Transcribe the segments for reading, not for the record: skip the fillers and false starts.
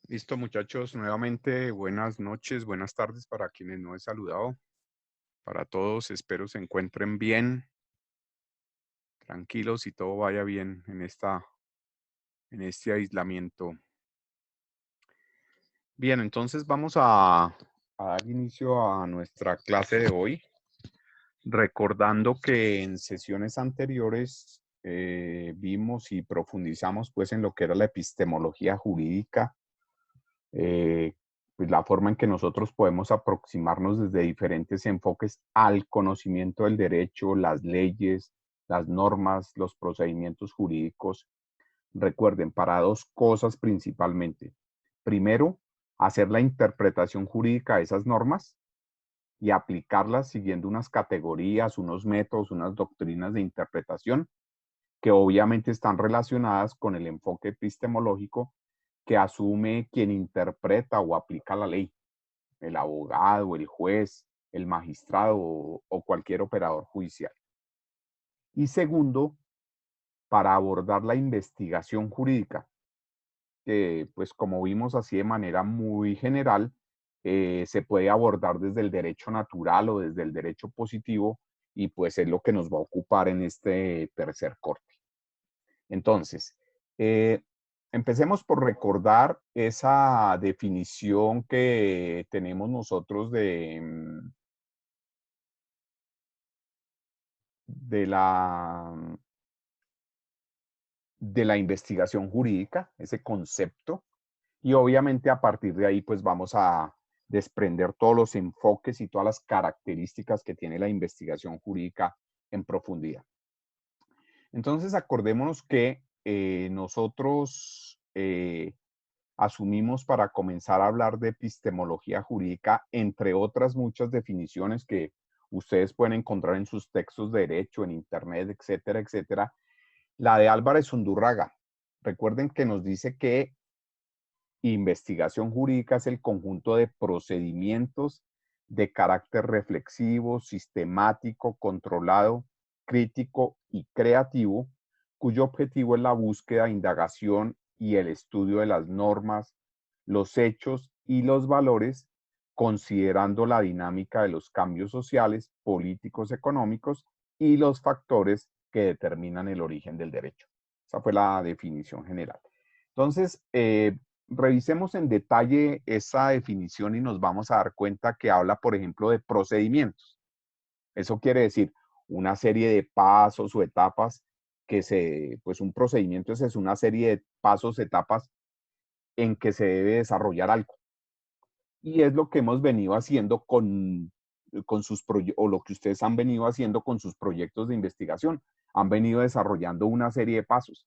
Listo, muchachos, nuevamente buenas noches, buenas tardes para quienes no he saludado. Para todos, espero se encuentren bien, tranquilos y todo vaya bien en este aislamiento. Bien, entonces vamos a dar inicio a nuestra clase de hoy, recordando que en sesiones anteriores vimos y profundizamos pues en lo que era la epistemología jurídica, eh, pues la forma en que nosotros podemos aproximarnos desde diferentes enfoques al conocimiento del derecho, las leyes, las normas, los procedimientos jurídicos. Recuerden, para dos cosas principalmente. Primero, hacer la interpretación jurídica de esas normas y aplicarlas siguiendo unas categorías, unos métodos, unas doctrinas de interpretación que obviamente están relacionadas con el enfoque epistemológico que asume quien interpreta o aplica la ley, el abogado, el juez, el magistrado o cualquier operador judicial. Y segundo, para abordar la investigación jurídica, que pues como vimos así de manera muy general, se puede abordar desde el derecho natural o desde el derecho positivo y pues es lo que nos va a ocupar en este tercer corte. Entonces, empecemos por recordar esa definición que tenemos nosotros de de la investigación jurídica, ese concepto, y obviamente a partir de ahí pues vamos a desprender todos los enfoques y todas las características que tiene la investigación jurídica en profundidad. Entonces acordémonos que nosotros asumimos para comenzar a hablar de epistemología jurídica, entre otras muchas definiciones que ustedes pueden encontrar en sus textos de derecho, en internet, etcétera, etcétera, la de Álvarez Undurraga. Recuerden que nos dice que investigación jurídica es el conjunto de procedimientos de carácter reflexivo, sistemático, controlado, crítico y creativo, cuyo objetivo es la búsqueda, indagación y el estudio de las normas, los hechos y los valores, considerando la dinámica de los cambios sociales, políticos, económicos y los factores que determinan el origen del derecho. Esa fue la definición general. Entonces, revisemos en detalle esa definición y nos vamos a dar cuenta que habla, por ejemplo, de procedimientos. Eso quiere decir una serie de pasos o etapas pues un procedimiento es una serie de pasos, etapas en que se debe desarrollar algo. Y es lo que hemos venido haciendo con o lo que ustedes han venido haciendo con sus proyectos de investigación. Han venido desarrollando una serie de pasos,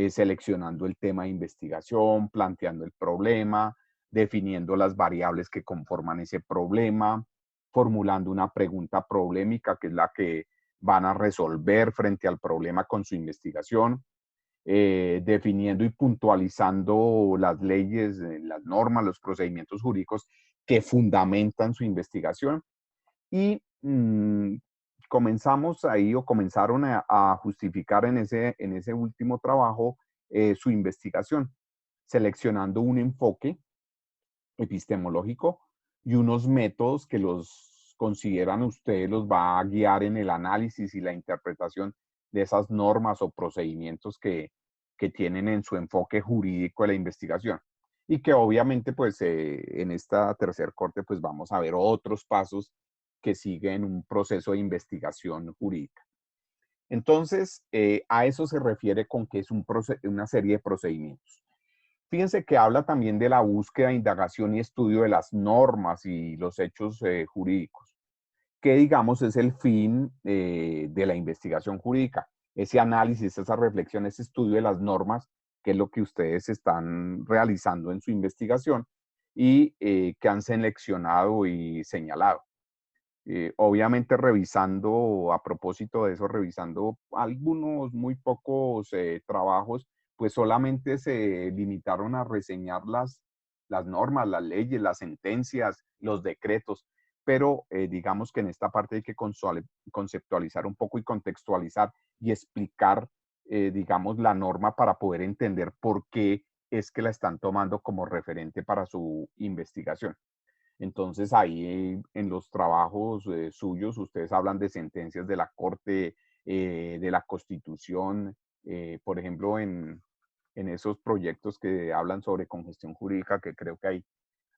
seleccionando el tema de investigación, planteando el problema, definiendo las variables que conforman ese problema, formulando una pregunta problemática, que es la que van a resolver frente al problema con su investigación, definiendo y puntualizando las leyes, las normas, los procedimientos jurídicos que fundamentan su investigación. Y comenzamos ahí o comenzaron a justificar en en ese último trabajo su investigación, seleccionando un enfoque epistemológico y unos métodos que los consideran ustedes los va a guiar en el análisis y la interpretación de esas normas o procedimientos que tienen en su enfoque jurídico de la investigación. Y que obviamente pues en esta tercer corte pues vamos a ver otros pasos que siguen un proceso de investigación jurídica. Entonces, a eso se refiere con que es una serie de procedimientos. Fíjense que habla también de la búsqueda, indagación y estudio de las normas y los hechos jurídicos, que digamos es el fin de la investigación jurídica. Ese análisis, esa reflexión, ese estudio de las normas, que es lo que ustedes están realizando en su investigación y que han seleccionado y señalado. Obviamente revisando, a propósito de eso, revisando algunos muy pocos trabajos, pues solamente se limitaron a reseñar las normas, las leyes, las sentencias, los decretos, pero digamos que en esta parte hay que conceptualizar un poco y contextualizar y explicar, digamos, la norma para poder entender por qué es que la están tomando como referente para su investigación. Entonces ahí en los trabajos suyos ustedes hablan de sentencias de la Corte, de la Constitución, por ejemplo, en esos proyectos que hablan sobre congestión jurídica, que creo que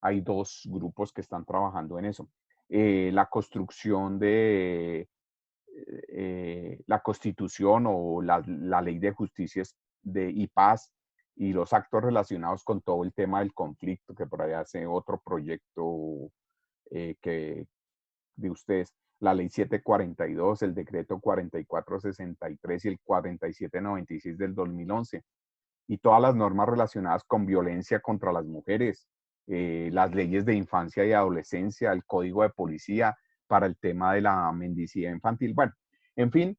hay dos grupos que están trabajando en eso. La construcción de la Constitución o la Ley de Justicia y Paz y los actos relacionados con todo el tema del conflicto, que por ahí hace otro proyecto que de ustedes, la ley 742, el decreto 4463 y el 4796 del 2011, y todas las normas relacionadas con violencia contra las mujeres, las leyes de infancia y adolescencia, el código de policía para el tema de la mendicidad infantil. Bueno, en fin,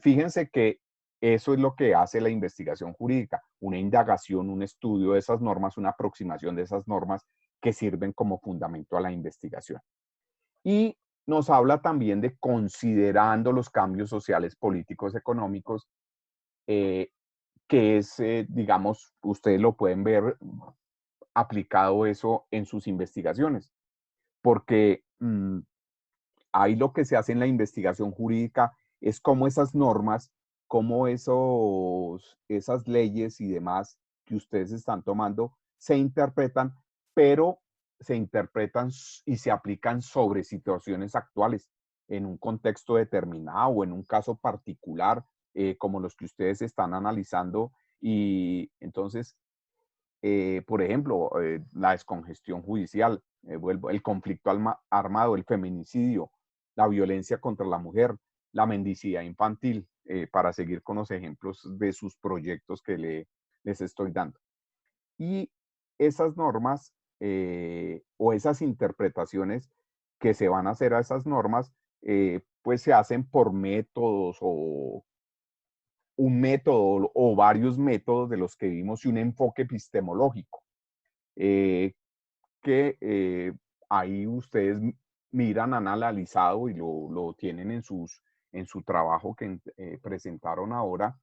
fíjense que eso es lo que hace la investigación jurídica, una indagación, un estudio de esas normas, una aproximación de esas normas que sirven como fundamento a la investigación. Y nos habla también de considerando los cambios sociales, políticos, económicos, eh, que es, digamos, ustedes lo pueden ver aplicado eso en sus investigaciones, porque ahí lo que se hace en la investigación jurídica es cómo esas normas, cómo esas leyes y demás que ustedes están tomando se interpretan, pero se interpretan y se aplican sobre situaciones actuales, en un contexto determinado o en un caso particular, como los que ustedes están analizando. Y entonces, por ejemplo, la descongestión judicial, el conflicto armado, el feminicidio, la violencia contra la mujer, la mendicidad infantil, para seguir con los ejemplos de sus proyectos que les estoy dando. Y esas normas o esas interpretaciones que se van a hacer a esas normas, pues se hacen por métodos o un método o varios métodos de los que vimos y un enfoque epistemológico, eh, que ahí ustedes miran, han analizado y lo tienen en su trabajo que presentaron ahora,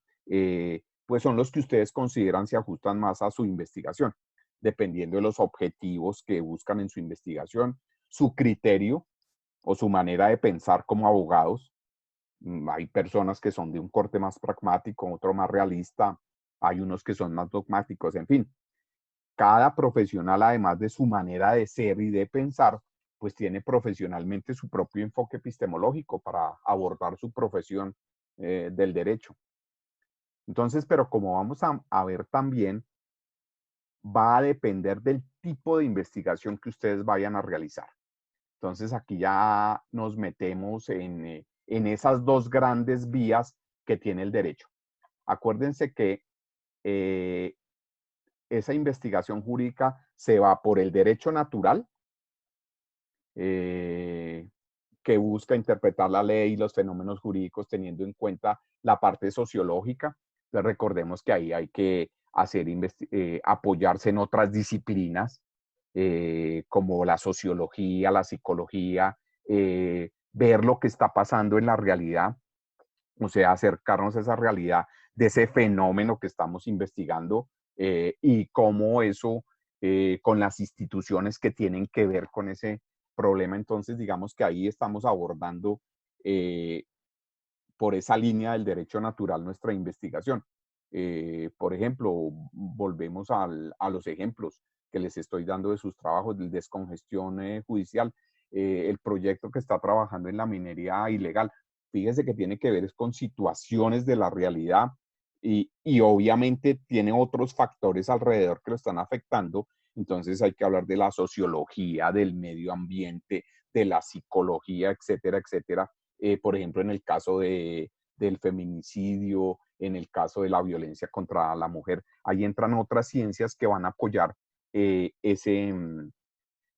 pues son los que ustedes consideran se ajustan más a su investigación, dependiendo de los objetivos que buscan en su investigación, su criterio o su manera de pensar como abogados. Hay personas que son de un corte más pragmático, otro más realista, hay unos que son más dogmáticos, en fin. Cada profesional, además de su manera de ser y de pensar, pues tiene profesionalmente su propio enfoque epistemológico para abordar su profesión del derecho. Entonces, pero como vamos a ver también, va a depender del tipo de investigación que ustedes vayan a realizar. Entonces, aquí ya nos metemos en esas dos grandes vías que tiene el derecho. Acuérdense que eh, esa investigación jurídica se va por el derecho natural, eh, que busca interpretar la ley y los fenómenos jurídicos teniendo en cuenta la parte sociológica. Entonces, recordemos que ahí hay que apoyarse en otras disciplinas, como la sociología, la psicología, ver lo que está pasando en la realidad, o sea, acercarnos a esa realidad de ese fenómeno que estamos investigando, y cómo eso, con las instituciones que tienen que ver con ese problema. Entonces, digamos que ahí estamos abordando eh, por esa línea del derecho natural nuestra investigación. Por ejemplo, volvemos a los ejemplos que les estoy dando de sus trabajos de descongestión judicial, el proyecto que está trabajando en la minería ilegal. Fíjese que tiene que ver con situaciones de la realidad y obviamente tiene otros factores alrededor que lo están afectando. Entonces hay que hablar de la sociología, del medio ambiente, de la psicología, etcétera, etcétera. Por ejemplo, en el caso del feminicidio, en el caso de la violencia contra la mujer, ahí entran otras ciencias que van a apoyar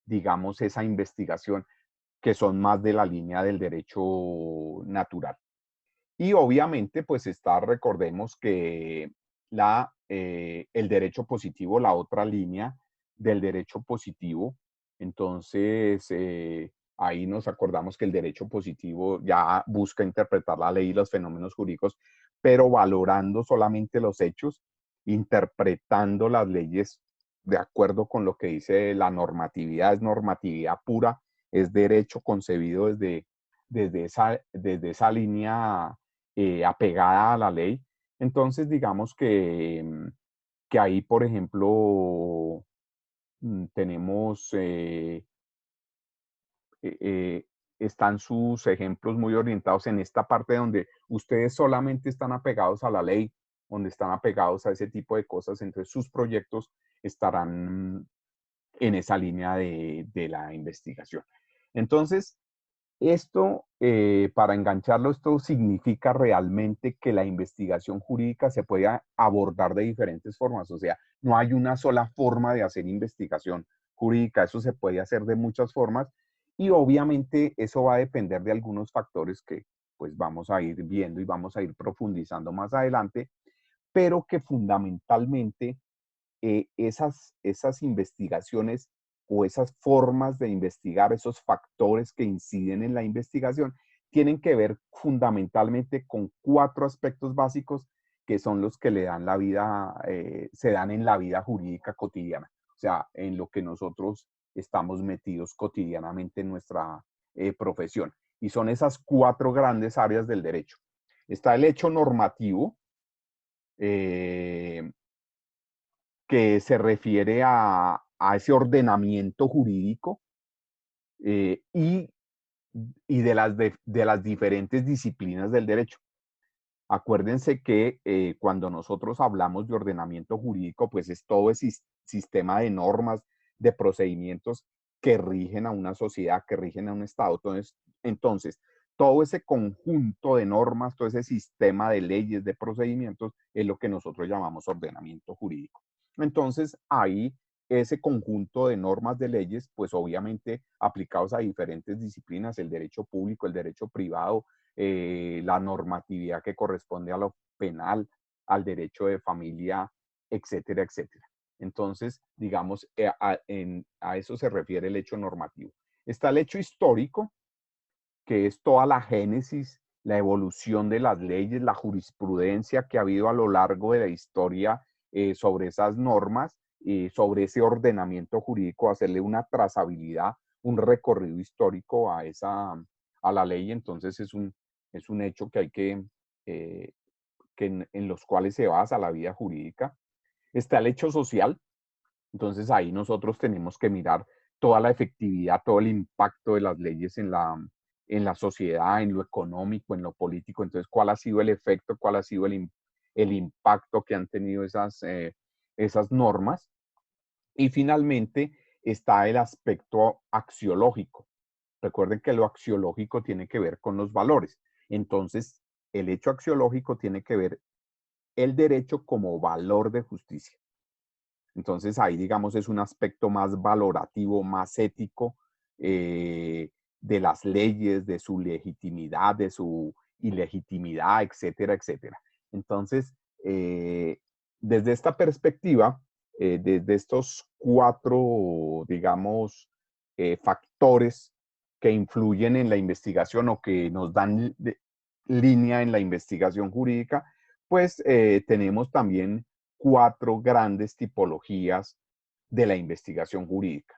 digamos, esa investigación, que son más de la línea del derecho natural. Y obviamente, pues está, recordemos que el derecho positivo, la otra línea del derecho positivo, entonces ahí nos acordamos que el derecho positivo ya busca interpretar la ley y los fenómenos jurídicos, pero valorando solamente los hechos interpretando las leyes de acuerdo con lo que dice la normatividad, es normatividad pura, es derecho concebido desde esa línea apegada a la ley. Entonces, digamos que ahí, por ejemplo, tenemos, eh, están sus ejemplos muy orientados en esta parte donde ustedes solamente están apegados a la ley, donde están apegados a ese tipo de cosas, entonces sus proyectos estarán en esa línea de la investigación. Entonces, esto, para engancharlo, esto significa realmente que la investigación jurídica se puede abordar de diferentes formas, o sea, no hay una sola forma de hacer investigación jurídica, eso se puede hacer de muchas formas y obviamente eso va a depender de algunos factores que pues vamos a ir viendo y vamos a ir profundizando más adelante, pero que fundamentalmente esas investigaciones o esas formas de investigar, esos factores que inciden en la investigación, tienen que ver fundamentalmente con 4 aspectos básicos que son los que le dan la vida, se dan en la vida jurídica cotidiana, o sea, en lo que nosotros estamos metidos cotidianamente en nuestra profesión. Y son esas 4 grandes áreas del derecho. Está el hecho normativo, eh, que se refiere a ese ordenamiento jurídico y de las diferentes disciplinas del derecho. Acuérdense que cuando nosotros hablamos de ordenamiento jurídico, pues es todo ese sistema de normas, de procedimientos que rigen a una sociedad, que rigen a un Estado. Entonces, todo ese conjunto de normas, todo ese sistema de leyes, de procedimientos, es lo que nosotros llamamos ordenamiento jurídico. Entonces, ahí ese conjunto de normas de leyes, pues obviamente aplicados a diferentes disciplinas, el derecho público, el derecho privado, la normatividad que corresponde a lo penal, al derecho de familia, etcétera, etcétera. Entonces, digamos, a eso se refiere el hecho normativo. Está el hecho histórico, que es toda la génesis, la evolución de las leyes, la jurisprudencia que ha habido a lo largo de la historia sobre esas normas, sobre ese ordenamiento jurídico, hacerle una trazabilidad, un recorrido histórico a la ley. Entonces es un hecho que hay que en los cuales se basa la vida jurídica. Está el hecho social, entonces ahí nosotros tenemos que mirar toda la efectividad, todo el impacto de las leyes en la sociedad, en lo económico, en lo político. Entonces, ¿cuál ha sido el efecto, cuál ha sido el impacto que han tenido esas normas? Y finalmente está el aspecto axiológico. Recuerden que lo axiológico tiene que ver con los valores. Entonces, el hecho axiológico tiene que ver el derecho como valor de justicia. Entonces ahí, digamos, es un aspecto más valorativo, más ético de las leyes, de su legitimidad, de su ilegitimidad, etcétera, etcétera. Entonces, desde esta perspectiva, desde estos 4, digamos, factores que influyen en la investigación o que nos dan línea en la investigación jurídica, pues tenemos también 4 grandes tipologías de la investigación jurídica.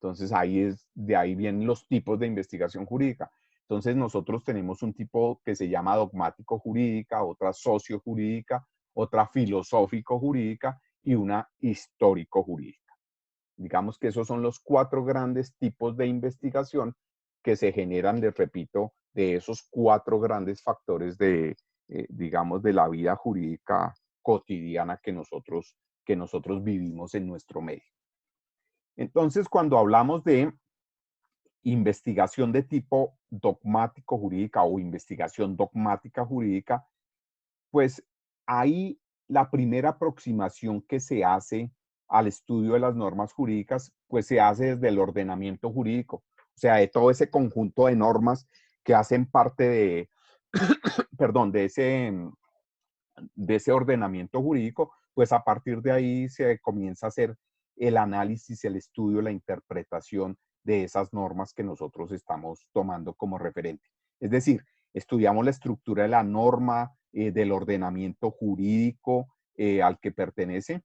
Entonces, de ahí vienen los tipos de investigación jurídica. Entonces, nosotros tenemos un tipo que se llama dogmático jurídica, otra socio jurídica, otra filosófico jurídica y una histórico jurídica. Digamos que esos son los 4 grandes tipos de investigación que se generan, les repito, de esos 4 grandes factores digamos, de la vida jurídica cotidiana que nosotros vivimos en nuestro medio. Entonces, cuando hablamos de investigación de tipo dogmático jurídica o investigación dogmática jurídica, pues ahí la primera aproximación que se hace al estudio de las normas jurídicas, pues se hace desde el ordenamiento jurídico, o sea, de todo ese conjunto de normas que hacen parte perdón, de ese ordenamiento jurídico, pues a partir de ahí se comienza a hacer el análisis, el estudio, la interpretación de esas normas que nosotros estamos tomando como referente. Es decir, estudiamos la estructura de la norma, del ordenamiento jurídico, al que pertenece.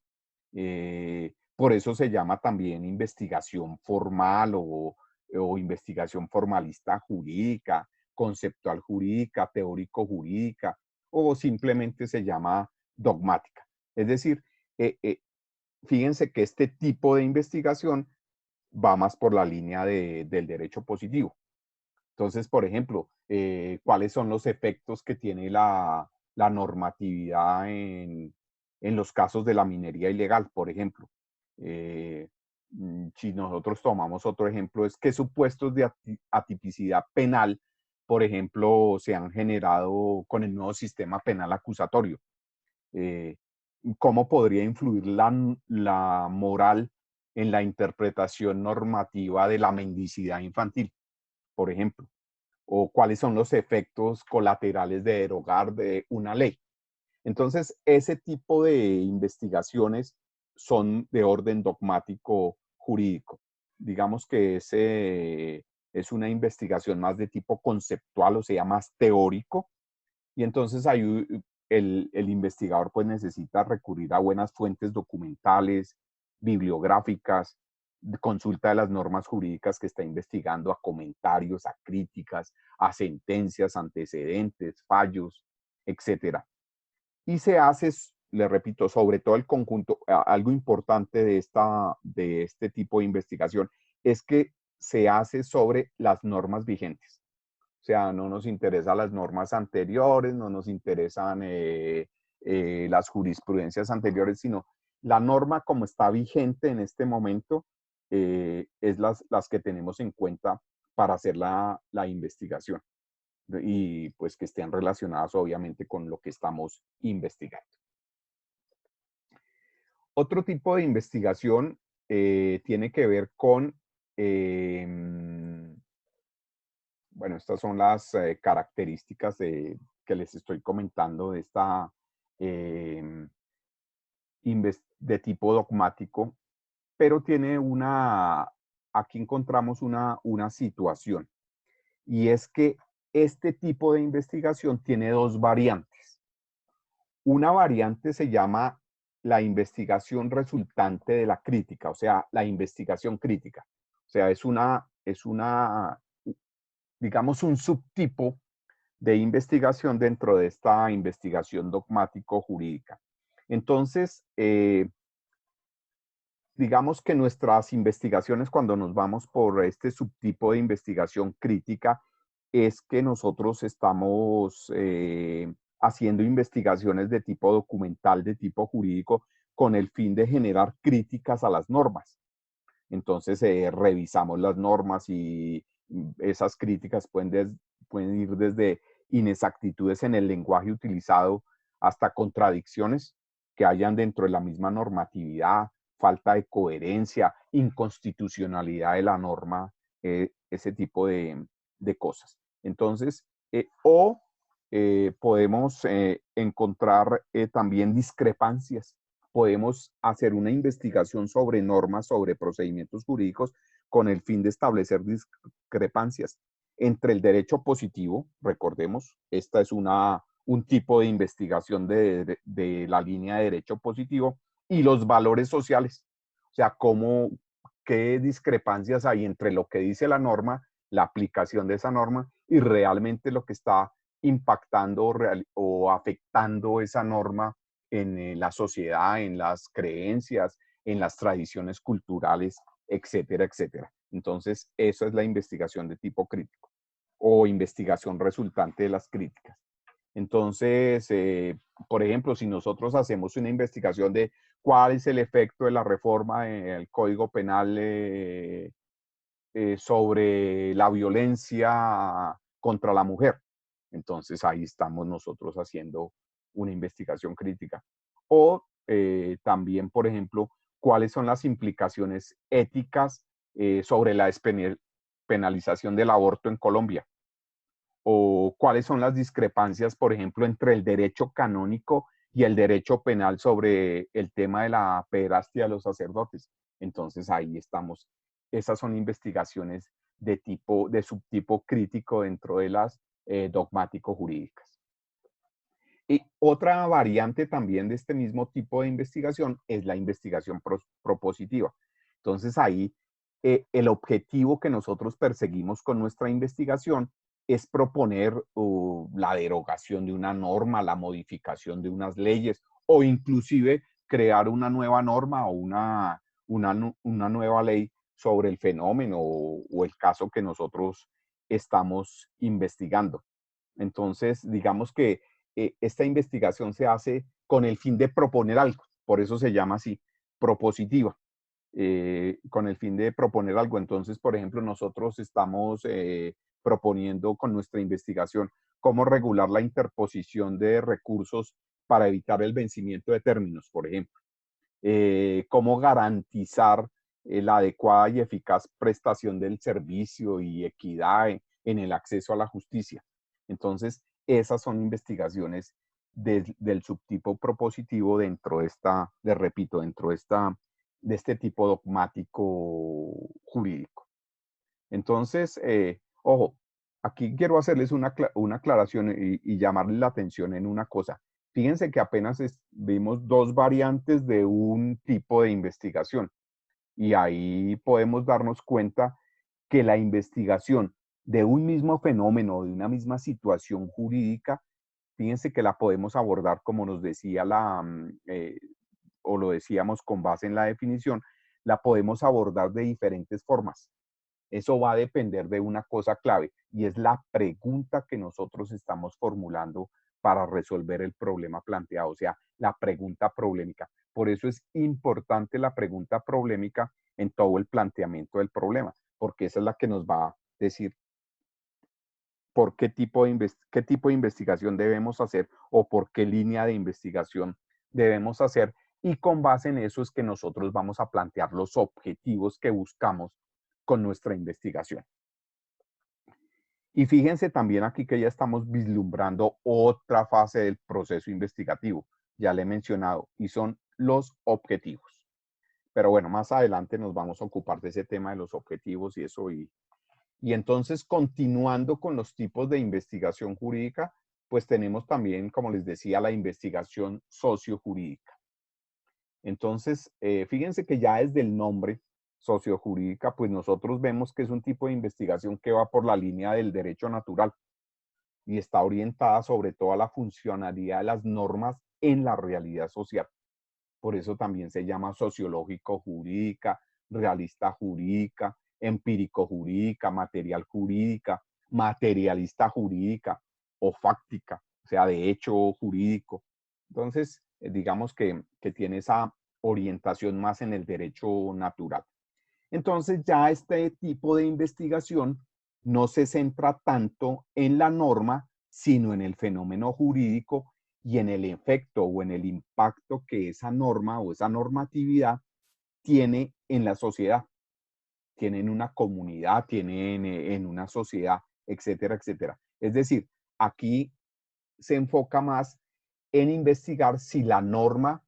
Por eso se llama también investigación formal o investigación formalista jurídica, conceptual jurídica, teórico jurídica, o simplemente se llama dogmática. Es decir, fíjense que este tipo de investigación va más por la línea del derecho positivo. Entonces, por ejemplo, ¿cuáles son los efectos que tiene la normatividad en los casos de la minería ilegal, por ejemplo? Eh, si nosotros tomamos otro ejemplo, es qué supuestos de atipicidad penal, por ejemplo, se han generado con el nuevo sistema penal acusatorio. Eh, ¿Cómo podría influir la moral en la interpretación normativa de la mendicidad infantil, por ejemplo? ¿O cuáles son los efectos colaterales de derogar de una ley? Entonces, ese tipo de investigaciones son de orden dogmático jurídico. Digamos que es una investigación más de tipo conceptual, o sea, más teórico, y entonces ahí el investigador pues necesita recurrir a buenas fuentes documentales, bibliográficas, consulta de las normas jurídicas que está investigando, a comentarios, a críticas, a sentencias, antecedentes, fallos, etcétera. Y se hace, le repito, sobre todo el conjunto, algo importante de este tipo de investigación es que se hace sobre las normas vigentes. O sea, no nos interesan las normas anteriores, no nos interesan las jurisprudencias anteriores, sino la norma como está vigente en este momento es las que tenemos en cuenta para hacer la investigación y pues que estén relacionadas obviamente con lo que estamos investigando. Otro tipo de investigación tiene que ver con, bueno, estas son las características que les estoy comentando de esta eh, de tipo dogmático, pero tiene aquí encontramos una situación, y es que este tipo de investigación tiene dos variantes. Una variante se llama la investigación resultante de la crítica, o sea, la investigación crítica. O sea, digamos, un subtipo de investigación dentro de esta investigación dogmático-jurídica. Entonces, digamos que nuestras investigaciones, cuando nos vamos por este subtipo de investigación crítica, es que nosotros estamos haciendo investigaciones de tipo documental, de tipo jurídico, con el fin de generar críticas a las normas. Entonces, revisamos las normas y esas críticas pueden ir desde inexactitudes en el lenguaje utilizado hasta contradicciones que hayan dentro de la misma normatividad, falta de coherencia, inconstitucionalidad de la norma, ese tipo de cosas. Entonces, podemos encontrar también discrepancias. Podemos hacer una investigación sobre normas, sobre procedimientos jurídicos, con el fin de establecer discrepancias entre el derecho positivo, recordemos, esta es un tipo de investigación de la línea de derecho positivo, y los valores sociales. O sea, qué discrepancias hay entre lo que dice la norma, la aplicación de esa norma, y realmente lo que está impactando o afectando esa norma en la sociedad, en las creencias, en las tradiciones culturales, etcétera, etcétera. Entonces, esa es la investigación de tipo crítico o investigación resultante de las críticas. Entonces, por ejemplo, si nosotros hacemos una investigación de cuál es el efecto de la reforma del Código Penal sobre la violencia contra la mujer, entonces ahí estamos nosotros haciendo una investigación crítica. O también, por ejemplo, cuáles son las implicaciones éticas sobre la despenalización del aborto en Colombia, o cuáles son las discrepancias, por ejemplo, entre el derecho canónico y el derecho penal sobre el tema de la pederastia de los sacerdotes. Entonces ahí estamos. Esas son investigaciones de subtipo crítico dentro de las dogmático jurídicas. Y otra variante también de este mismo tipo de investigación es la investigación propositiva. Entonces ahí el objetivo que nosotros perseguimos con nuestra investigación es proponer la derogación de una norma, la modificación de unas leyes o inclusive crear una nueva norma o una nueva ley sobre el fenómeno o el caso que nosotros estamos investigando. Entonces, digamos que esta investigación se hace con el fin de proponer algo, por eso se llama así, propositiva, con el fin de proponer algo. Entonces, por ejemplo, nosotros estamos proponiendo con nuestra investigación cómo regular la interposición de recursos para evitar el vencimiento de términos, por ejemplo. Cómo garantizar la adecuada y eficaz prestación del servicio y equidad en el acceso a la justicia. Entonces, esas son investigaciones del subtipo propositivo dentro de esta, les repito, dentro de este tipo dogmático jurídico. Entonces, ojo, aquí quiero hacerles una aclaración y llamarles la atención en una cosa. Fíjense que apenas vimos dos variantes de un tipo de investigación y ahí podemos darnos cuenta que la investigación de un mismo fenómeno, de una misma situación jurídica, fíjense que la podemos abordar como nos decía o lo decíamos con base en la definición, la podemos abordar de diferentes formas. Eso va a depender de una cosa clave y es la pregunta que nosotros estamos formulando para resolver el problema planteado, o sea, la pregunta problemática. Por eso es importante la pregunta problemática en todo el planteamiento del problema, porque esa es la que nos va a decir por qué tipo de investigación debemos hacer o por qué línea de investigación debemos hacer. Y con base en eso es que nosotros vamos a plantear los objetivos que buscamos con nuestra investigación. Y fíjense también aquí que ya estamos vislumbrando otra fase del proceso investigativo, ya le he mencionado, y son los objetivos. Pero bueno, más adelante nos vamos a ocupar de ese tema de los objetivos y eso. Y entonces, continuando con los tipos de investigación jurídica, pues tenemos también, como les decía, la investigación sociojurídica. Entonces, fíjense que ya desde el nombre sociojurídica, pues nosotros vemos que es un tipo de investigación que va por la línea del derecho natural y está orientada sobre todo a la funcionalidad de las normas en la realidad social. Por eso también se llama sociológico jurídica, realista jurídica, empírico jurídica, material jurídica, materialista jurídica o fáctica, o sea, de hecho jurídico. Entonces, digamos que tiene esa orientación más en el derecho natural. Entonces, ya este tipo de investigación no se centra tanto en la norma, sino en el fenómeno jurídico y en el efecto o en el impacto que esa norma o esa normatividad tiene en la sociedad, tiene en una comunidad, tiene en una sociedad, etcétera, etcétera. Es decir, aquí se enfoca más en investigar si la norma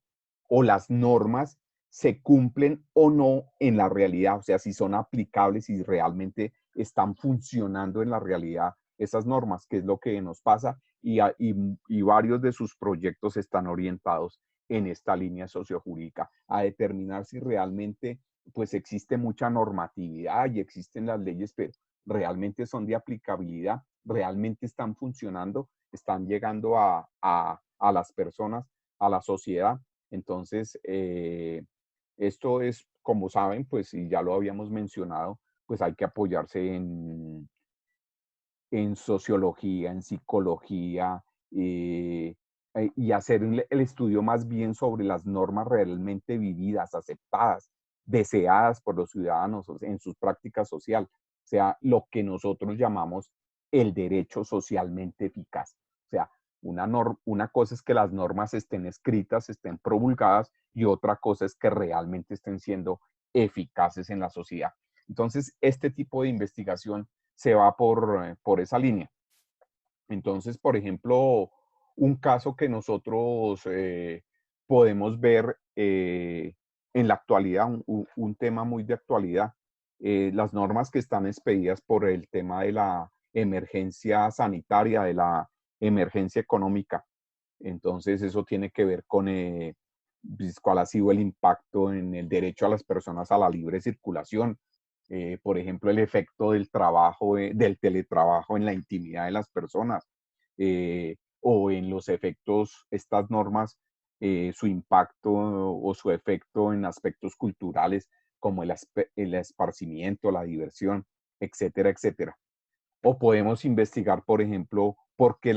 o las normas se cumplen o no en la realidad, o sea, si son aplicables y realmente están funcionando en la realidad esas normas, que es lo que nos pasa, y varios de sus proyectos están orientados en esta línea sociojurídica, a determinar si realmente pues existe mucha normatividad y existen las leyes, pero realmente son de aplicabilidad, realmente están funcionando, están llegando a las personas, a la sociedad. Entonces, esto es, como saben, pues, y ya lo habíamos mencionado, pues hay que apoyarse en sociología, en psicología, y hacer el estudio más bien sobre las normas realmente vividas, aceptadas, deseadas por los ciudadanos en su práctica social, o sea, lo que nosotros llamamos el derecho socialmente eficaz. O sea, una cosa es que las normas estén escritas, estén promulgadas, y otra cosa es que realmente estén siendo eficaces en la sociedad. Entonces, este tipo de investigación se va por esa línea. Entonces, por ejemplo, un caso que nosotros podemos ver en la actualidad, un tema muy de actualidad, las normas que están expedidas por el tema de la emergencia sanitaria, de la emergencia económica. Entonces, eso tiene que ver con pues, cuál ha sido el impacto en el derecho a las personas a la libre circulación. Por ejemplo, el efecto del trabajo, del teletrabajo en la intimidad de las personas, o en los efectos, estas normas, su impacto o su efecto en aspectos culturales como el esparcimiento, la diversión, etcétera, etcétera. O podemos investigar, por ejemplo, por qué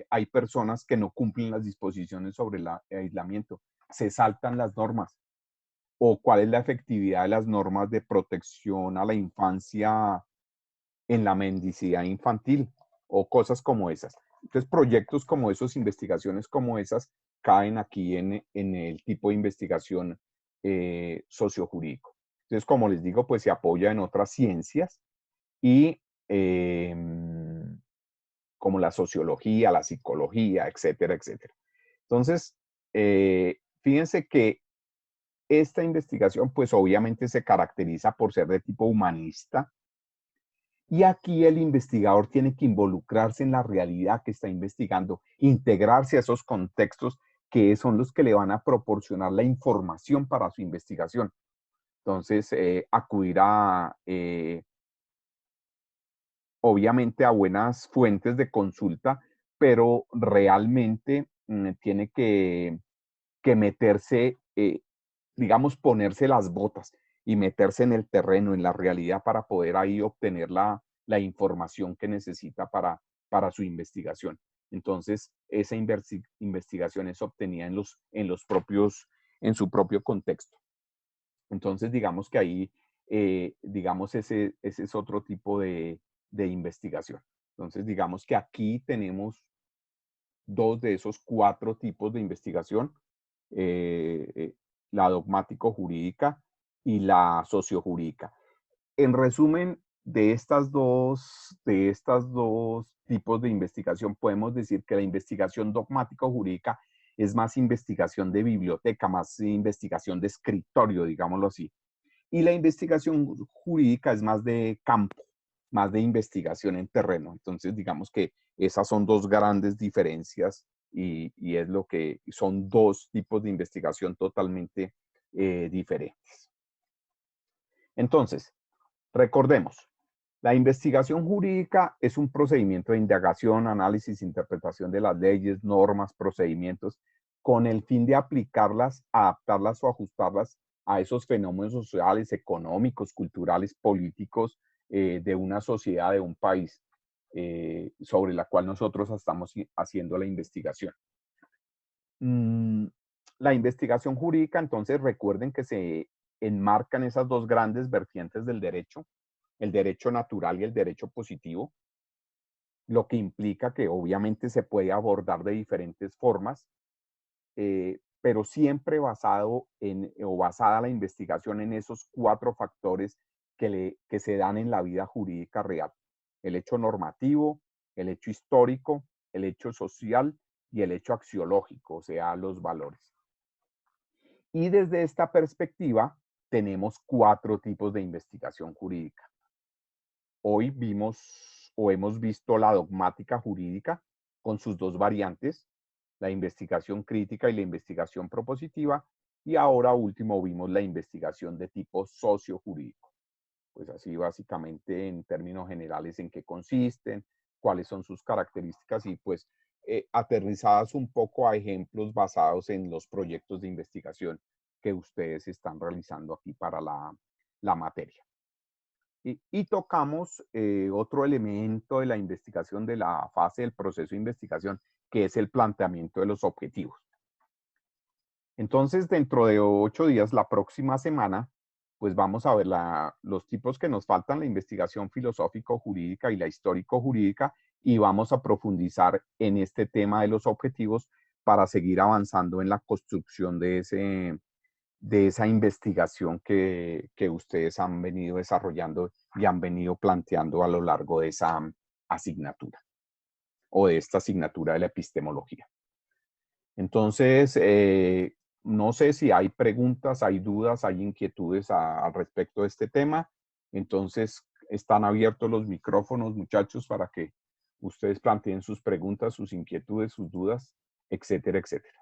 hay personas que no cumplen las disposiciones sobre el aislamiento, se saltan las normas, o cuál es la efectividad de las normas de protección a la infancia en la mendicidad infantil, o cosas como esas. Entonces, proyectos como esos, investigaciones como esas, caen aquí en el tipo de investigación sociojurídico. Entonces, como les digo, pues se apoya en otras ciencias y eh, como la sociología, la psicología, etcétera, etcétera. Entonces, fíjense que esta investigación, pues obviamente se caracteriza por ser de tipo humanista, y aquí el investigador tiene que involucrarse en la realidad que está investigando, integrarse a esos contextos que son los que le van a proporcionar la información para su investigación. Entonces, acudir obviamente a buenas fuentes de consulta, pero realmente tiene que meterse, digamos, ponerse las botas y meterse en el terreno, en la realidad, para poder ahí obtener la información que necesita para su investigación. Entonces, esa investigación es obtenida en su propio contexto. Entonces, digamos que ahí, digamos, ese es otro tipo de investigación. Entonces, digamos que aquí tenemos dos de esos cuatro tipos de investigación, eh, eh, la dogmático-jurídica y la sociojurídica. En resumen, de estas dos tipos de investigación, podemos decir que la investigación dogmático-jurídica es más investigación de biblioteca, más investigación de escritorio, digámoslo así. Y la investigación jurídica es más de campo, más de investigación en terreno. Entonces, digamos que esas son dos grandes diferencias y es lo que son dos tipos de investigación totalmente diferentes. Entonces, recordemos, la investigación jurídica es un procedimiento de indagación, análisis, interpretación de las leyes, normas, procedimientos, con el fin de aplicarlas, adaptarlas o ajustarlas a esos fenómenos sociales, económicos, culturales, políticos de una sociedad, de un país, sobre la cual nosotros estamos haciendo la investigación. Mm, la investigación jurídica, entonces, recuerden que se enmarcan esas dos grandes vertientes del derecho, el derecho natural y el derecho positivo, lo que implica que obviamente se puede abordar de diferentes formas, pero siempre basado o basada la investigación en esos cuatro factores que se dan en la vida jurídica real: el hecho normativo, el hecho histórico, el hecho social y el hecho axiológico, o sea, los valores. Y desde esta perspectiva tenemos cuatro tipos de investigación jurídica. Hoy vimos o hemos visto la dogmática jurídica con sus dos variantes, la investigación crítica y la investigación propositiva, y ahora último vimos la investigación de tipo sociojurídico. Pues así básicamente en términos generales en qué consisten, cuáles son sus características y pues aterrizadas un poco a ejemplos basados en los proyectos de investigación que ustedes están realizando aquí para la materia. Y tocamos otro elemento de la investigación, de la fase del proceso de investigación, que es el planteamiento de los objetivos. Entonces, dentro de 8 días, la próxima semana, pues vamos a ver los tipos que nos faltan: la investigación filosófico-jurídica y la histórico-jurídica, y vamos a profundizar en este tema de los objetivos para seguir avanzando en la construcción de esa investigación que ustedes han venido desarrollando y han venido planteando a lo largo de esa asignatura o de esta asignatura de la epistemología. Entonces, no sé si hay preguntas, hay dudas, hay inquietudes al respecto de este tema. Entonces, están abiertos los micrófonos, muchachos, para que ustedes planteen sus preguntas, sus inquietudes, sus dudas. etcétera, etcétera.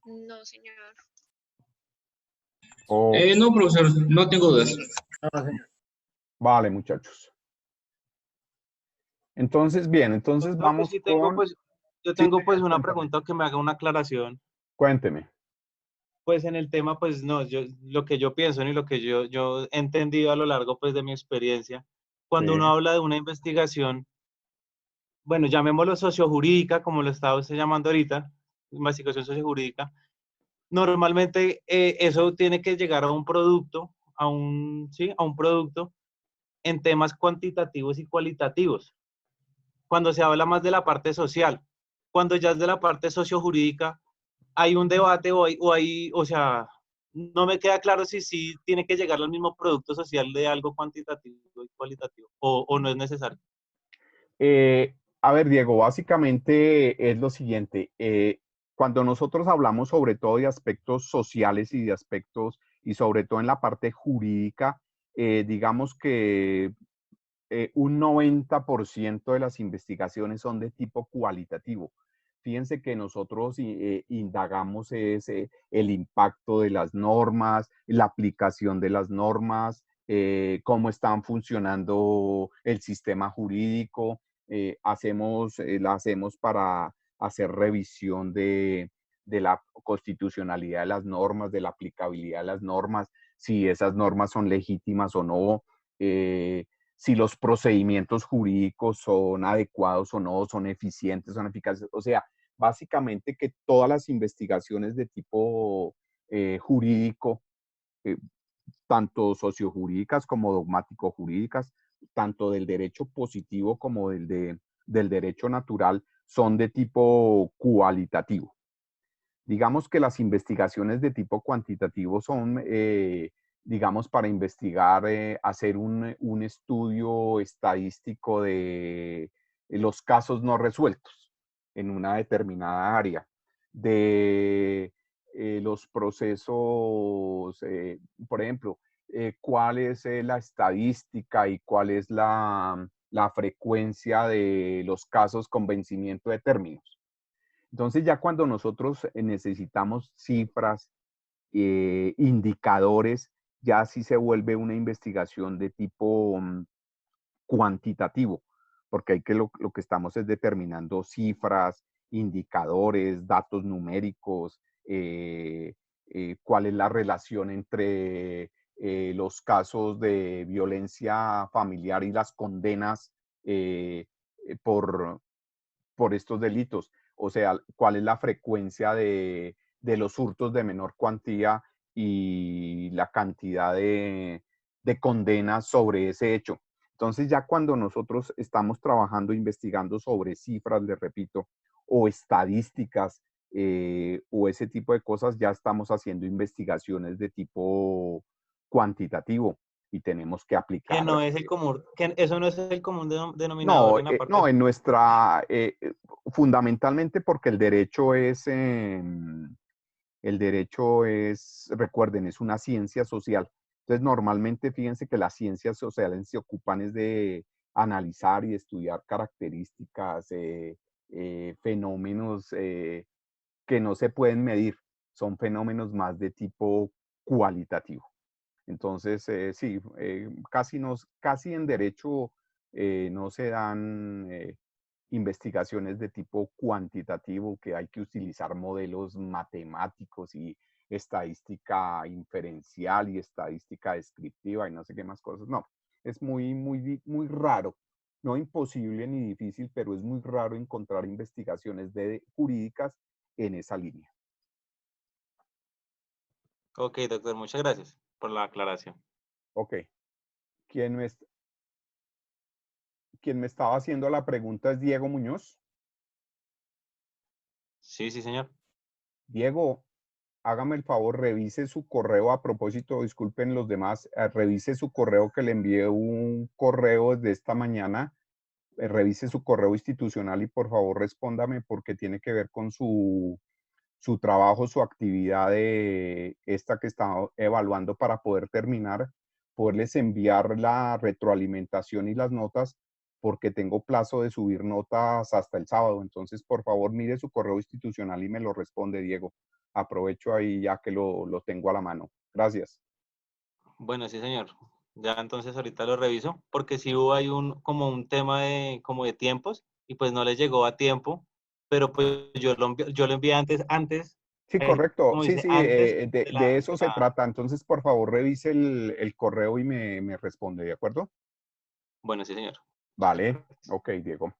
No, señor. No, profesor, no tengo dudas. Vale, muchachos. Entonces, bien, entonces Doctor, vamos con... yo Sí, tengo pues señor, una cuéntame. pregunta que me haga una aclaración. Cuénteme. Pues en el tema, pues no, lo que yo pienso y lo que yo he entendido a lo largo pues de mi experiencia, cuando Sí. uno habla de una investigación, bueno, llamémoslo sociojurídica, como lo estaba usted llamando ahorita, investigación sociojurídica, normalmente eso tiene que llegar a un producto, ¿sí? A un producto en temas cuantitativos y cualitativos. Cuando se habla más de la parte social, cuando ya es de la parte sociojurídica, hay un debate o sea, no me queda claro si sí tiene que llegar al mismo producto social de algo cuantitativo y cualitativo, o no es necesario. A ver, Diego, básicamente es lo siguiente. Cuando nosotros hablamos sobre todo de aspectos sociales y de aspectos, y sobre todo en la parte jurídica, digamos que un 90% de las investigaciones son de tipo cualitativo. Fíjense que nosotros indagamos el impacto de las normas, la aplicación de las normas, cómo están funcionando el sistema jurídico. La hacemos para hacer revisión de la constitucionalidad de las normas, de la aplicabilidad de las normas, si esas normas son legítimas o no. Si los procedimientos jurídicos son adecuados o no, son eficientes, son eficaces. O sea, básicamente que todas las investigaciones de tipo jurídico, eh, tanto sociojurídicas como dogmático-jurídicas, tanto del derecho positivo como del derecho natural, son de tipo cualitativo. Digamos que las investigaciones de tipo cuantitativo son, digamos, para investigar, hacer un estudio estadístico de los casos no resueltos en una determinada área, de los procesos, por ejemplo, cuál es la estadística y cuál es la frecuencia de los casos con vencimiento de términos. Entonces ya cuando nosotros necesitamos cifras, indicadores, ya sí se vuelve una investigación de tipo cuantitativo, porque hay que lo que estamos es determinando cifras, indicadores, datos numéricos, cuál es la relación entre los casos de violencia familiar y las condenas por, por estos delitos. O sea, cuál es la frecuencia de los hurtos de menor cuantía y la cantidad de condenas sobre ese hecho. Entonces ya cuando nosotros estamos trabajando, investigando sobre cifras, les repito, o estadísticas o ese tipo de cosas, ya estamos haciendo investigaciones de tipo cuantitativo y tenemos que Que aplicar. no es el común, que eso no es el común denominador No, en la parte no, en jurídica. nuestra, fundamentalmente porque el derecho es, recuerden, es una ciencia social. Entonces, normalmente, fíjense que las ciencias sociales se ocupan es de analizar y estudiar características, fenómenos que no se pueden medir. Son fenómenos más de tipo cualitativo. Entonces, sí, casi en derecho no se dan investigaciones de tipo cuantitativo, que hay que utilizar modelos matemáticos y estadística inferencial y estadística descriptiva y no sé qué más cosas. No, es muy raro, no imposible ni difícil, pero es muy raro encontrar investigaciones jurídicas en esa línea. Ok, doctor, muchas gracias por la aclaración. Ok. ¿Quién me, quien me estaba haciendo la pregunta es Diego Muñoz? Sí, sí, señor. Diego, hágame el favor, revise su correo a propósito, disculpen los demás, revise su correo que le envié un correo de esta mañana, revise su correo institucional y por favor respóndame porque tiene que ver con su trabajo, su actividad de esta que está evaluando para poder terminar, poderles enviar la retroalimentación y las notas, porque tengo plazo de subir notas hasta el sábado. Entonces, por favor, mire su correo institucional y me lo responde, Diego. Aprovecho ahí ya que lo tengo a la mano. Gracias. Bueno, sí, señor. Ya entonces ahorita lo reviso, porque sí hubo ahí como un tema como de tiempos, y pues no les llegó a tiempo, pero pues yo lo envié antes, Sí, correcto. como Sí, dice, sí, antes de de eso se trata. Entonces, por favor, revise el correo y me responde, ¿de acuerdo? Bueno, sí, señor. Vale. Ok, Diego.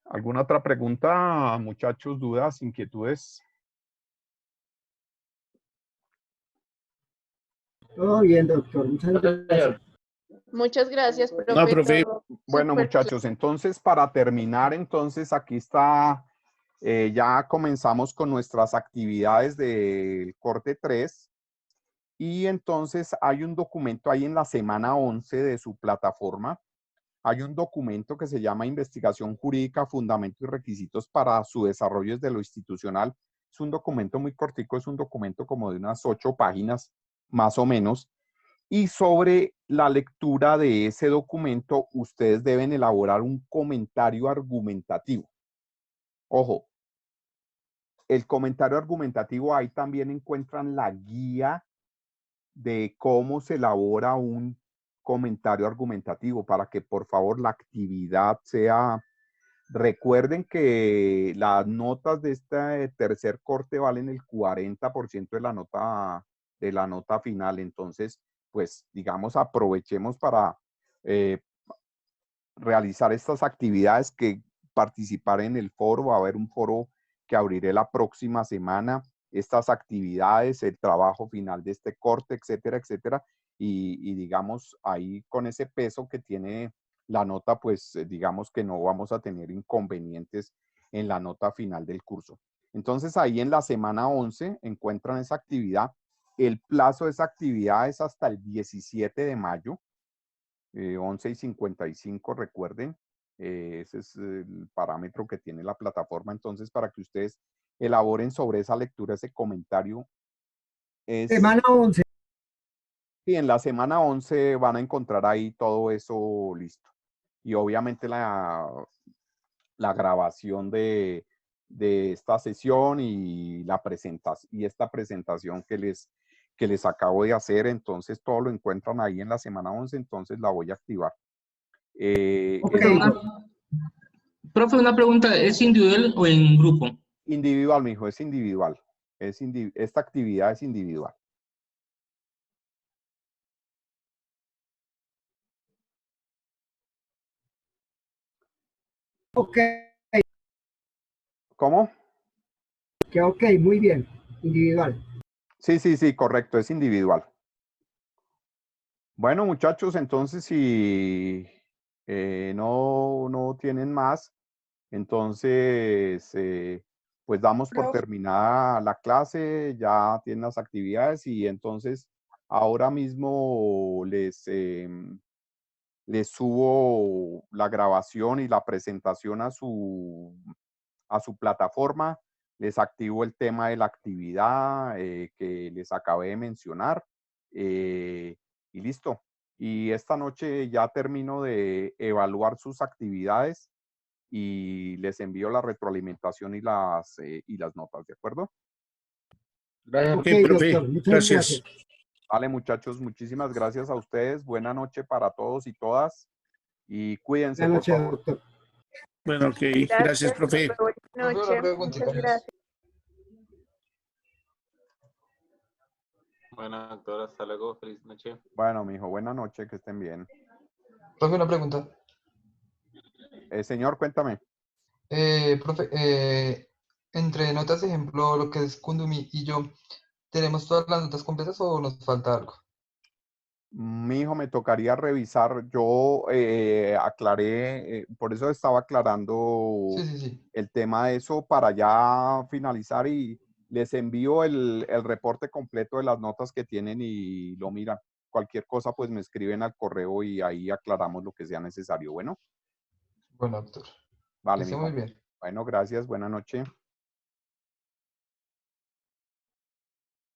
¿Alguna otra pregunta, muchachos, dudas, inquietudes? Todo bien, doctor. Muchas gracias. Muchas gracias, profe. No, profe. Todo Bueno, súper muchachos, entonces para terminar, entonces aquí está, ya comenzamos con nuestras actividades del corte 3 y entonces hay un documento ahí en la semana 11 de su plataforma. Hay un documento que se llama Investigación Jurídica, Fundamentos y Requisitos para su desarrollo desde lo institucional. Es un documento muy cortico, es un documento como de unas 8 páginas, más o menos. Y sobre la lectura de ese documento, ustedes deben elaborar un comentario argumentativo. Ojo, el comentario argumentativo, ahí también encuentran la guía de cómo se elabora un comentario argumentativo para que por favor la actividad sea. Recuerden que las notas de este tercer corte valen el 40% de la nota final. Entonces, pues, digamos, aprovechemos para realizar estas actividades, que participar en el foro. Va a haber un foro que abriré la próxima semana. Estas actividades, el trabajo final de este corte, etcétera, etcétera. Y digamos, ahí con ese peso que tiene la nota, pues digamos que no vamos a tener inconvenientes en la nota final del curso. Entonces ahí en la semana 11 encuentran esa actividad. El plazo de esa actividad es hasta el 17 de mayo, 11:55, recuerden. Ese es el parámetro que tiene la plataforma. Entonces, para que ustedes elaboren sobre esa lectura, ese comentario. Semana 11. Y en la semana 11 van a encontrar ahí todo eso listo. Y obviamente la grabación de esta sesión y esta presentación que les acabo de hacer. Entonces, todo lo encuentran ahí en la semana 11, entonces la voy a activar. Ok, Profe, una pregunta, ¿es individual o en grupo? Individual, mijo, es individual. Esta actividad es individual. ok, ¿Cómo? ok, muy bien. Individual. Sí, sí, sí, correcto, es individual. Bueno, muchachos, entonces si no tienen más, entonces pues damos por Profe. terminada la clase, ya tienen las actividades y entonces ahora mismo les subo la grabación y la presentación a su plataforma. Les activo el tema de la actividad que les acabé de mencionar y listo. Y esta noche ya termino de evaluar sus actividades y les envío la retroalimentación y las notas, ¿de acuerdo? Gracias, Ok, profe. doctor. Muchas Gracias. gracias. Vale, muchachos, muchísimas gracias a ustedes. Buena noche para todos y todas y cuídense, Buenas por noches, favor. doctor. Bueno, ok. Gracias, profe. Profe. Buenas Profe, una noches. preguntita. Muchas gracias. Bueno, doctor, hasta luego. Feliz noche. Bueno, mijo, buena noche, que estén bien. Profe, una pregunta. Señor, cuéntame. Profe, entre notas, ejemplo, lo que es Kundumi y yo, ¿tenemos todas las notas completas o nos falta algo? Mi hijo, me tocaría revisar. Yo aclaré, por eso estaba aclarando Sí, sí, sí. el tema de eso para ya finalizar y les envío el reporte completo de las notas que tienen y lo miran. Cualquier cosa, pues me escriben al correo y ahí aclaramos lo que sea necesario. Bueno, Bueno, doctor. Que vale, esté mijo. muy bien. Bueno, gracias. Buena noche.